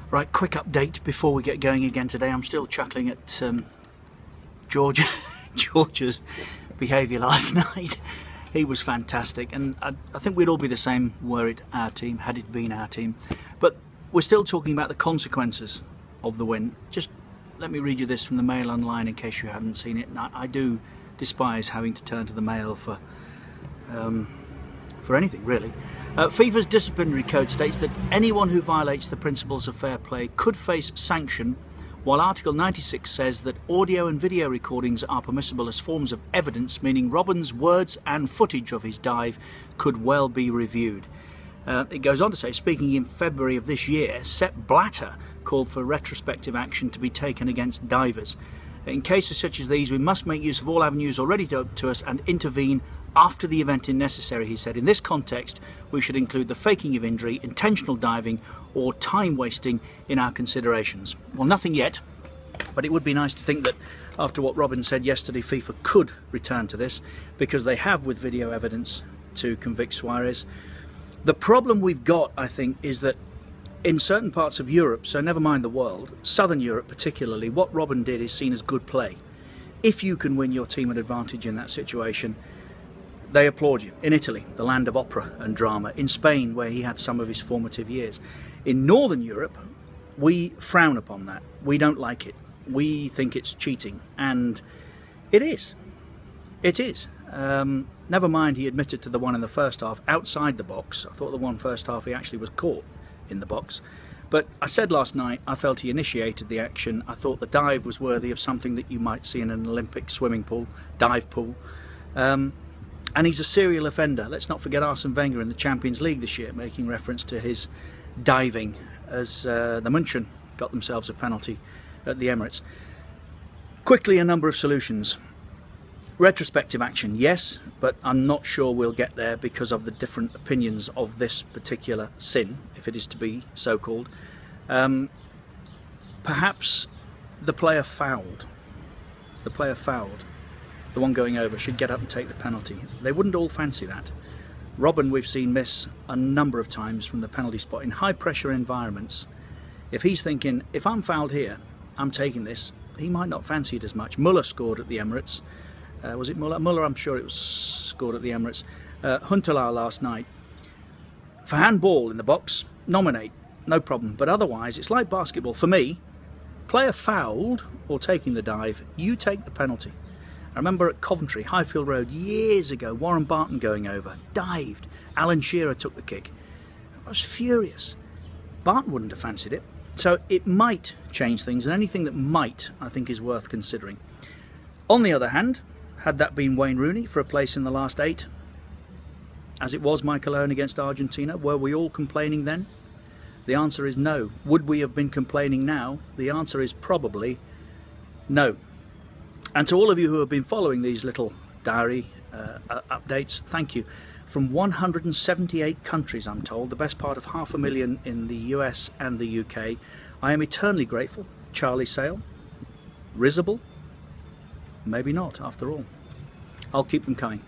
Right, quick update before we get going again today. I'm still chuckling at George's behaviour last night. He was fantastic, and I think we'd all be the same were it our team, had it been our team. But we're still talking about the consequences of the win. Just let me read you this from the Mail Online in case you haven't seen it. And I do despise having to turn to the Mail for anything, really. FIFA's disciplinary code states that anyone who violates the principles of fair play could face sanction, while Article 96 says that audio and video recordings are permissible as forms of evidence, meaning Robben's words and footage of his dive could well be reviewed. It goes on to say, speaking in February of this year, Sepp Blatter called for retrospective action to be taken against divers. In cases such as these, we must make use of all avenues already to us and intervene after the event is necessary, he said. In this context, we should include the faking of injury, intentional diving, or time wasting in our considerations. Well, nothing yet, but it would be nice to think that after what Robben said yesterday, FIFA could return to this, because they have with video evidence to convict Suarez. The problem we've got, I think, is that in certain parts of Europe, so never mind the world, Southern Europe particularly, what Robben did is seen as good play. If you can win your team an advantage in that situation, they applaud you. In Italy, the land of opera and drama. In Spain, where he had some of his formative years. In Northern Europe, we frown upon that. We don't like it. We think it's cheating. And it is. It is. Never mind he admitted to the one in the first half outside the box. I thought the one first half he actually was caught in the box. But I said last night I felt he initiated the action. I thought the dive was worthy of something that you might see in an Olympic swimming pool, dive pool. And he's a serial offender. Let's not forget Arsene Wenger in the Champions League this year, making reference to his diving as the München got themselves a penalty at the Emirates. Quickly, a number of solutions. Retrospective action, yes, but I'm not sure we'll get there because of the different opinions of this particular sin, if it is to be so called. Perhaps the player fouled. The one going over should get up and take the penalty. They wouldn't all fancy that. Robben we've seen miss a number of times from the penalty spot in high pressure environments. If he's thinking, if I'm fouled here, I'm taking this, he might not fancy it as much. Muller scored at the Emirates. Was it Muller? Muller, I'm sure it was scored at the Emirates. Huntelaar last night. For handball in the box, nominate, no problem. But otherwise, it's like basketball. For me, player fouled or taking the dive, you take the penalty. I remember at Coventry, Highfield Road, years ago, Warren Barton going over, dived. Alan Shearer took the kick. I was furious. Barton wouldn't have fancied it. So it might change things, and anything that might, I think, is worth considering. On the other hand, had that been Wayne Rooney for a place in the last 8, as it was Michael Owen against Argentina, were we all complaining then? The answer is no. Would we have been complaining now? The answer is probably no. And to all of you who have been following these little diary updates, thank you. From 178 countries, I'm told, the best part of 500,000 in the US and the UK, I am eternally grateful. Charlie Sale, risible? Maybe not, after all. I'll keep them coming.